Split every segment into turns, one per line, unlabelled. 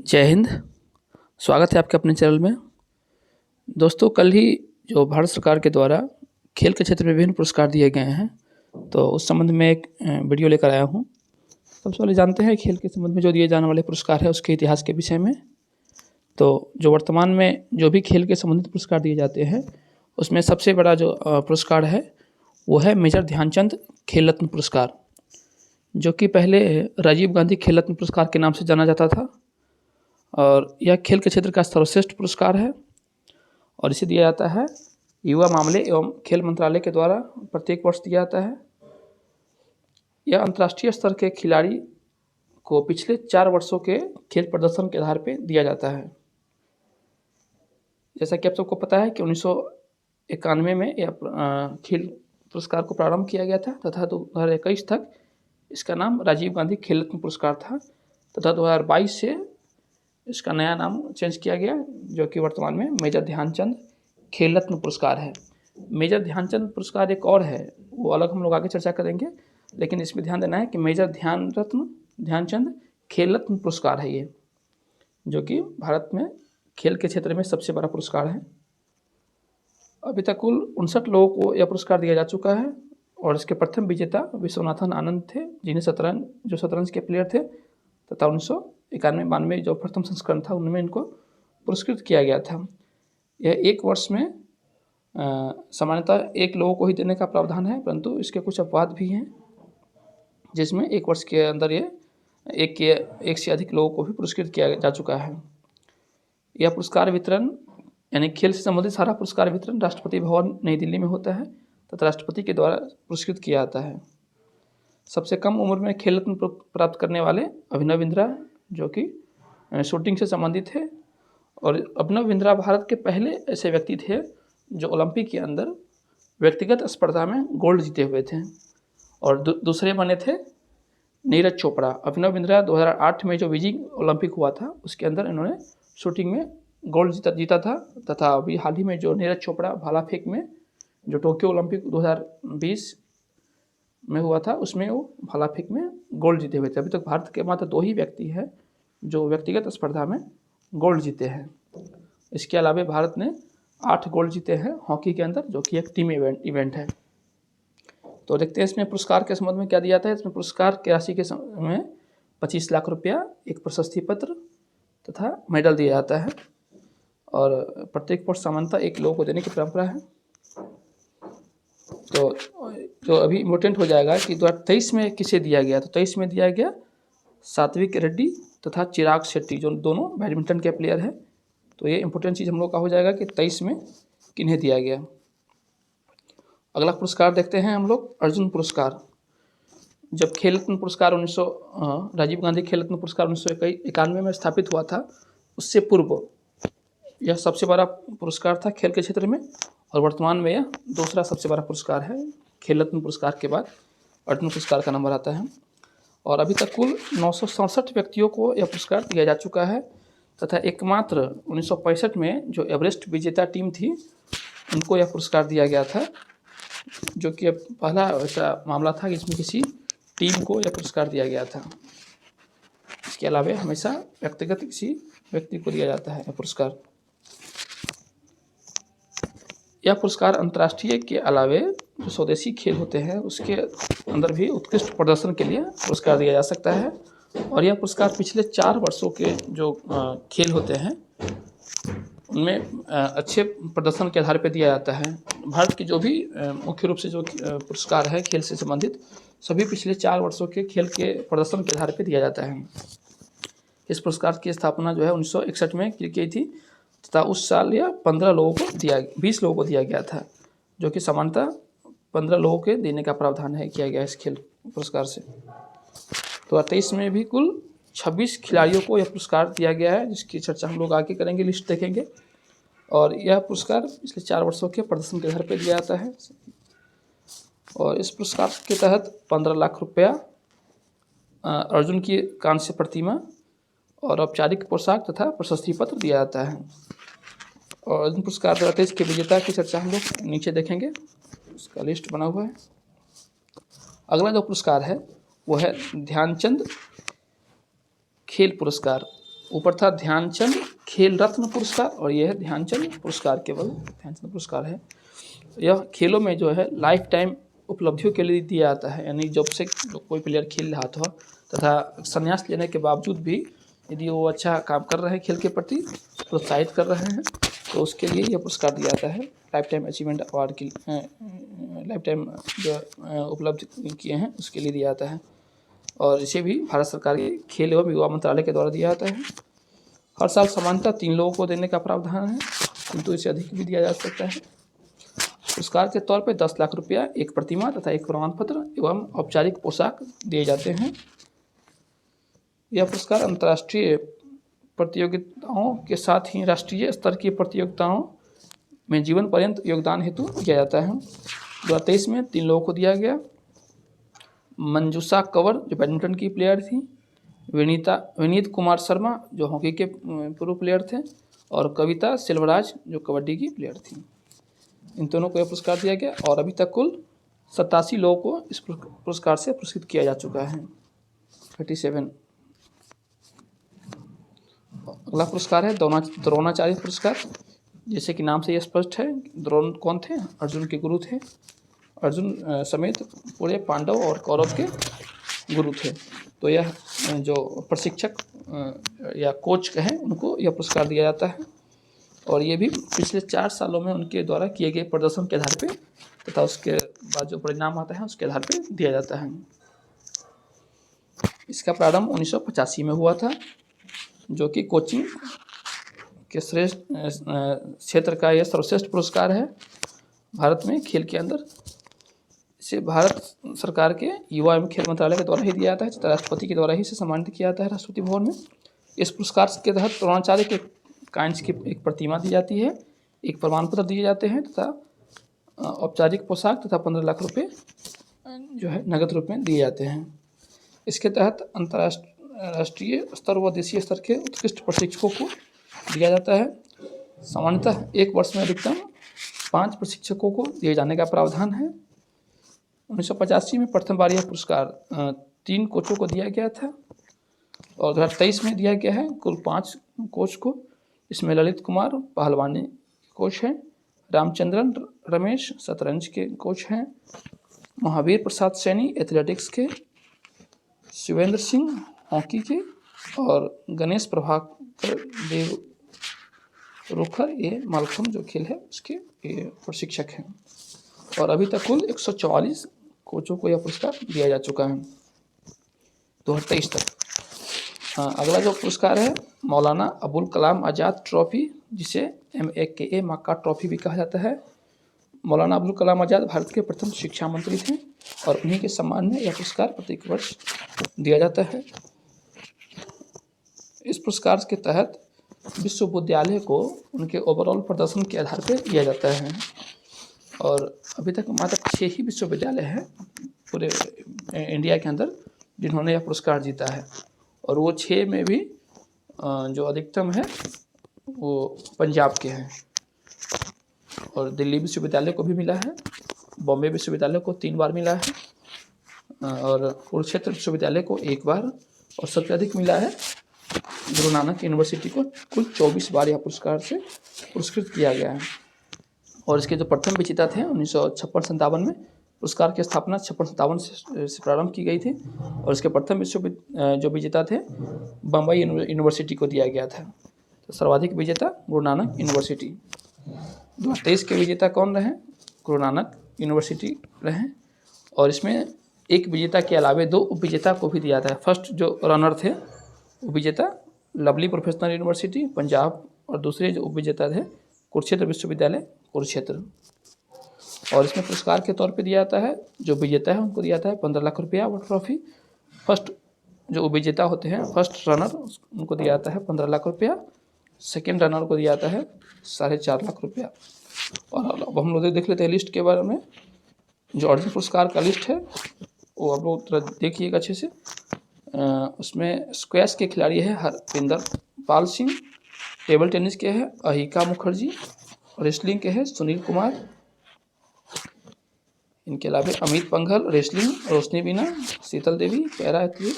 जय हिंद। स्वागत है आपके अपने चैनल में। दोस्तों, कल ही जो भारत सरकार के द्वारा खेल के क्षेत्र में विभिन्न पुरस्कार दिए गए हैं, तो उस संबंध में एक वीडियो लेकर आया हूं। सबसे पहले जानते हैं खेल के संबंध में जो दिए जाने वाले पुरस्कार है उसके इतिहास के विषय में। तो जो वर्तमान में जो भी खेल के संबंधित पुरस्कार दिए जाते हैं उसमें सबसे बड़ा जो पुरस्कार है वो है मेजर ध्यानचंद खेल रत्न पुरस्कार, जो कि पहले राजीव गांधी खेल रत्न पुरस्कार के नाम से जाना जाता था। और यह खेल के क्षेत्र का सर्वश्रेष्ठ पुरस्कार है और इसे दिया जाता है युवा मामले एवं खेल मंत्रालय के द्वारा प्रत्येक वर्ष दिया जाता है। यह अंतर्राष्ट्रीय स्तर के खिलाड़ी को पिछले 4 वर्षों के खेल प्रदर्शन के आधार पर दिया जाता है। जैसा कि आप सबको पता है कि 1991 में यह खेल पुरस्कार को प्रारंभ किया गया था तथा 2021 तक इसका नाम राजीव गांधी खेल रत्न पुरस्कार था तथा 2022 से इसका नया नाम चेंज किया गया, जो कि वर्तमान में मेजर ध्यानचंद खेल रत्न पुरस्कार है। मेजर ध्यानचंद पुरस्कार एक और है, वो अलग हम लोग आगे चर्चा करेंगे, लेकिन इसमें ध्यान देना है कि मेजर ध्यानचंद खेल रत्न पुरस्कार है ये, जो कि भारत में खेल के क्षेत्र में सबसे बड़ा पुरस्कार है। अभी तक कुल 59 लोगों को यह पुरस्कार दिया जा चुका है और इसके प्रथम विजेता विश्वनाथन आनंद थे, जिन्हें शतरंज के प्लेयर थे तथा 1991-92 जो प्रथम संस्करण था उनमें इनको पुरस्कृत किया गया था। यह एक वर्ष में सामान्यतः एक लोगों को ही देने का प्रावधान है, परंतु इसके कुछ अपवाद भी हैं जिसमें एक वर्ष के अंदर ये एक से अधिक लोगों को भी पुरस्कृत किया जा चुका है। यह पुरस्कार वितरण यानी खेल से संबंधित सारा पुरस्कार वितरण राष्ट्रपति भवन नई दिल्ली में होता है तथा राष्ट्रपति के द्वारा पुरस्कृत किया जाता है। सबसे कम उम्र में खेल रत्न प्राप्त करने वाले अभिनव बिंद्रा, जो कि शूटिंग से संबंधित है, और अभिनव बिंद्रा भारत के पहले ऐसे व्यक्ति थे जो ओलंपिक के अंदर व्यक्तिगत स्पर्धा में गोल्ड जीते हुए थे। और दूसरे बने थे नीरज चोपड़ा। अभिनव बिंद्रा 2008 में जो बीजिंग ओलंपिक हुआ था उसके अंदर इन्होंने शूटिंग में गोल्ड जीता था तथा अभी हाल ही में जो नीरज चोपड़ा भाला फेंक में जो टोक्यो ओलंपिक 2020 में हुआ था उसमें वो भाला फेंक में गोल्ड जीते हुए थे। अभी तक भारत के मात्र 2 ही व्यक्ति हैं जो व्यक्तिगत स्पर्धा में गोल्ड जीते हैं। इसके अलावा भारत ने 8 गोल्ड जीते हैं हॉकी के अंदर, जो कि एक टीम इवेंट है। तो देखते हैं इसमें पुरस्कार के संबंध में क्या दिया जाता है। इसमें पुरस्कार की राशि के में 25 लाख रुपया, एक प्रशस्ति पत्र तथा मेडल दिया जाता है और प्रत्येक वर्ष सामान्यतः एक लोगों को देने की परंपरा है। तो जो अभी इम्पोर्टेंट हो जाएगा कि 2023 में किसे दिया गया, तो 23 में दिया गया सात्विक रेड्डी तथा चिराग शेट्टी, जो दोनों बैडमिंटन के प्लेयर हैं। तो ये इंपॉर्टेंट चीज़ हम लोग का हो जाएगा कि 23 में किन्हें दिया गया। अगला पुरस्कार देखते हैं हम लोग, अर्जुन पुरस्कार। जब खेल रत्न पुरस्कार राजीव गांधी खेल रत्न पुरस्कार 1991 में स्थापित हुआ था, उससे पूर्व यह सबसे बड़ा पुरस्कार था खेल के क्षेत्र में और वर्तमान में यह दूसरा सबसे बड़ा पुरस्कार है। खेल रत्न पुरस्कार के बाद अर्जुन पुरस्कार का नंबर आता है और अभी तक कुल 967 व्यक्तियों को यह पुरस्कार दिया जा चुका है तथा एकमात्र 1965 में जो एवरेस्ट विजेता टीम थी उनको यह पुरस्कार दिया गया था, जो कि पहला ऐसा मामला था जिसमें किसी टीम को यह पुरस्कार दिया गया था। इसके अलावा हमेशा व्यक्तिगत किसी व्यक्ति को दिया जाता है यह पुरस्कार। यह पुरस्कार अंतर्राष्ट्रीय के अलावे जो स्वदेशी खेल होते हैं उसके अंदर भी उत्कृष्ट प्रदर्शन के लिए पुरस्कार दिया जा सकता है और यह पुरस्कार पिछले 4 वर्षों के जो खेल होते हैं उनमें अच्छे प्रदर्शन के आधार पर दिया जाता है। भारत की जो भी मुख्य रूप से जो पुरस्कार है खेल से संबंधित, सभी पिछले 4 वर्षों के खेल के प्रदर्शन के आधार पर दिया जाता है। इस पुरस्कार की स्थापना जो है 1961 में की गई थी तथा उस साल यह 20 लोगों को दिया गया था, जो कि सामान्यतः 15 लोगों के देने का प्रावधान है किया गया इस खेल पुरस्कार से। तो 2023 में भी कुल 26 खिलाड़ियों को यह पुरस्कार दिया गया है, जिसकी चर्चा हम लोग आगे करेंगे, लिस्ट देखेंगे। और यह पुरस्कार पिछले 4 वर्षों के प्रदर्शन के आधार पर दिया जाता है और इस पुरस्कार के तहत 15 लाख रुपया, अर्जुन की कांस्य प्रतिमा और औपचारिक पोशाक तथा प्रशस्ति पत्र दिया जाता है। और अर्जुन पुरस्कार 2023 के विजेता की चर्चा हम लोग नीचे देखेंगे, उसका लिस्ट बना हुआ है। अगला जो पुरस्कार है वो है ध्यानचंद खेल पुरस्कार। ऊपर था ध्यानचंद खेल रत्न पुरस्कार, और यह है ध्यानचंद पुरस्कार, केवल ध्यानचंद पुरस्कार है। यह खेलों में जो है लाइफ टाइम उपलब्धियों के लिए दिया जाता है, यानी जब से कोई प्लेयर खेल रहा था तथा संन्यास लेने के बावजूद भी यदि वो अच्छा काम कर रहे हैं, खेल के प्रति प्रोत्साहित कर रहे हैं, तो उसके लिए यह पुरस्कार दिया जाता है। लाइफ टाइम अचीवमेंट अवार्ड की लाइफ टाइम जो उपलब्धि किए हैं उसके लिए दिया जाता है। और इसे भी भारत सरकार के खेल एवं युवा मंत्रालय के द्वारा दिया जाता है। हर साल सामान्यतः 3 लोगों को देने का प्रावधान है, किंतु इसे अधिक भी दिया जा सकता है। पुरस्कार के तौर पर 10 लाख रुपया, एक प्रतिमा तथा एक प्रमाण पत्र एवं औपचारिक पोशाक दिए जाते हैं। यह पुरस्कार अंतर्राष्ट्रीय प्रतियोगिताओं के साथ ही राष्ट्रीय स्तर की प्रतियोगिताओं में जीवन पर्यंत योगदान हेतु दिया जाता है। 2023 में 3 लोगों को दिया गया। मंजूषा कंवर जो बैडमिंटन की प्लेयर थी, विनीत कुमार शर्मा जो हॉकी के प्रो प्लेयर थे, और कविता सेल्वराज जो कबड्डी की प्लेयर थी। इन दोनों को यह पुरस्कार दिया गया, और अभी तक कुल 87 लोगों को इस पुरस्कार से पुरस्कृत किया जा चुका है। 37। अगला पुरस्कार है द्रोणाचार्य पुरस्कार। जैसे कि नाम से यह स्पष्ट है, द्रोण कौन थे? अर्जुन के गुरु थे। अर्जुन समेत पूरे पांडव और कौरव के गुरु थे। तो यह जो प्रशिक्षक या कोच कहें, उनको यह पुरस्कार दिया जाता है, और ये भी पिछले 4 सालों में उनके द्वारा किए गए प्रदर्शन के आधार पे तथा उसके बाद जो परिणाम आता है उसके आधार पे दिया जाता है। इसका प्रारंभ 1985 में हुआ था, जो कि कोचिंग के श्रेष्ठ क्षेत्र का यह सर्वश्रेष्ठ पुरस्कार है भारत में खेल के अंदर। इसे भारत सरकार के युवा एवं खेल मंत्रालय के द्वारा ही दिया जाता है, तथा राष्ट्रपति के द्वारा ही इसे सम्मानित किया जाता है राष्ट्रपति भवन में। इस पुरस्कार के तहत द्रोणाचार्य के कांच की एक प्रतिमा दी जाती है, एक प्रमाण पत्र दिए जाते हैं तथा औपचारिक पोशाक तथा 15 लाख रुपए जो है नगद रूप में दिए जाते हैं। इसके तहत अंतर्राष्ट्रीय स्तर व देशीय स्तर के उत्कृष्ट प्रशिक्षकों को दिया जाता है। सामान्यतः 1 वर्ष में अधिकतम 5 प्रशिक्षकों को दिए जाने का प्रावधान है। 1985 में प्रथम बार यह पुरस्कार 3 कोचों को दिया गया था, और 2023 में दिया गया है कुल 5 कोच को। इसमें ललित कुमार पहलवानी कोच हैं, रामचंद्रन रमेश शतरंज के कोच हैं, महावीर प्रसाद सैनी एथलेटिक्स के, शिवेंद्र सिंह हॉकी के, और गणेश प्रभाकर देव रोखर ये मालखम जो खेल है उसके ये प्रशिक्षक हैं। और अभी तक कुल 144 कोचों को यह पुरस्कार दिया जा चुका है 2023 तक। अगला जो पुरस्कार है मौलाना अबुल कलाम आज़ाद ट्रॉफी, जिसे MAKA मक्का ट्रॉफी भी कहा जाता है। मौलाना अबुल कलाम आज़ाद भारत के प्रथम शिक्षा मंत्री थे, और उन्हीं के सम्मान में यह पुरस्कार प्रत्येक वर्ष दिया जाता है। इस पुरस्कार के तहत विश्वविद्यालय को उनके ओवरऑल प्रदर्शन के आधार पर दिया जाता है, और अभी तक मात्र 6 ही विश्वविद्यालय हैं पूरे इंडिया के अंदर जिन्होंने यह पुरस्कार जीता है, और वो 6 में भी जो अधिकतम है वो पंजाब के हैं। और दिल्ली विश्वविद्यालय को भी मिला है, बॉम्बे विश्वविद्यालय को 3 बार मिला है, और कुरुक्षेत्र विश्वविद्यालय को 1 बार, और सबसे अधिक मिला है गुरु नानक यूनिवर्सिटी को, कुल 24 बार यह पुरस्कार से पुरस्कृत किया गया है। और इसके जो प्रथम विजेता थे 1956-57 में, पुरस्कार की स्थापना 56-57 से प्रारंभ की गई थी, और इसके प्रथम जो विजेता थे बम्बई यूनिवर्सिटी को दिया गया था। तो सर्वाधिक विजेता गुरु नानक यूनिवर्सिटी। 2023 के विजेता कौन रहे? गुरु नानक यूनिवर्सिटी रहे, और इसमें एक विजेता के अलावे 2 उपविजेता को भी दिया था। फर्स्ट जो रनर थे उपविजेता लवली प्रोफेशनल यूनिवर्सिटी पंजाब, और दूसरे जो उपविजेता थे कुरुक्षेत्र विश्वविद्यालय कुरुक्षेत्र। और इसमें पुरस्कार के तौर पे दिया जाता है, जो विजेता है उनको दिया जाता है 15 लाख रुपया वो ट्रॉफी। फर्स्ट जो विजेता होते हैं, फर्स्ट रनर, उनको दिया जाता है 15 लाख रुपया। सेकेंड रनर को दिया जाता है 4.5 लाख रुपया। और अब हम लोग देख लेते हैं लिस्ट के बारे में। जो अर्जुन पुरस्कार का लिस्ट है वो आप लोग थोड़ा देखिएगा अच्छे से। उसमें स्क्वैश के खिलाड़ी है हरपिंदर पाल सिंह, टेबल टेनिस के है अहिका मुखर्जी, रेसलिंग के है सुनील कुमार, इनके अलावा अमित पंघल रेसलिंग, रोशनी बीना, शीतल देवी पैरा एथलीट,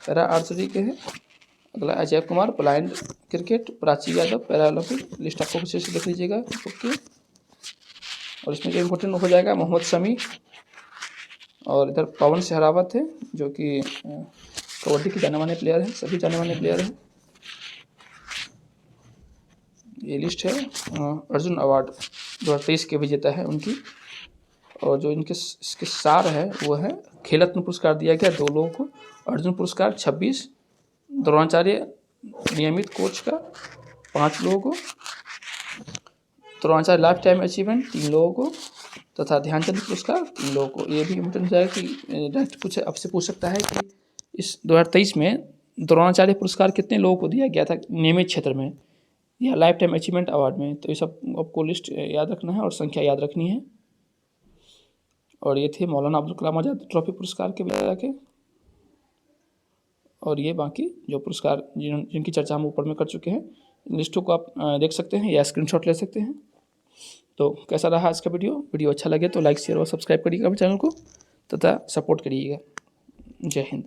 पैरा आर्चरी के है अगला Ajay Kumar blind cricket, Prachi Yadav para Olympic. List आपको अच्छे से देख लीजिएगा। ओके, और इसमें जो इम्पोर्टेंट हो जाएगा मोहम्मद शमी, और इधर पवन सहरावत है जो कि कबड्डी के जाने माने प्लेयर हैं, सभी जाने माने प्लेयर हैं। ये लिस्ट है अर्जुन अवार्ड 2023 के विजेता है उनकी। और जो इसके सार है वो है खेलरत्न पुरस्कार दिया गया 2 लोगों को, अर्जुन पुरस्कार 26, द्रोणाचार्य नियमित कोच का 5 लोगों को, द्रोणाचार्य लाइफ टाइम अचीवमेंट 3 लोगों को, तथा ध्यानचंद पुरस्कार 3 लोगों को। ये भी इम्पोर्टेंट हो जाएगा कि डायरेक्ट कुछ आपसे पूछ सकता है कि इस 2023 में द्रोणाचार्य पुरस्कार कितने लोगों को दिया गया था नियमित क्षेत्र में या लाइफ टाइम अचीवमेंट अवार्ड में। तो ये सब आपको लिस्ट याद रखना है और संख्या याद रखनी है। और ये थे मौलाना अब्दुल कलाम आज़ाद ट्रॉफी पुरस्कार के विजेता के। और ये बाकी जो पुरस्कार जिनकी चर्चा हम ऊपर में कर चुके हैं, इन लिस्टों को आप देख सकते हैं या स्क्रीनशॉट ले सकते हैं। तो कैसा रहा आज का वीडियो अच्छा लगे तो लाइक शेयर और सब्सक्राइब करिएगा चैनल को तथा सपोर्ट करिएगा। जय हिंद।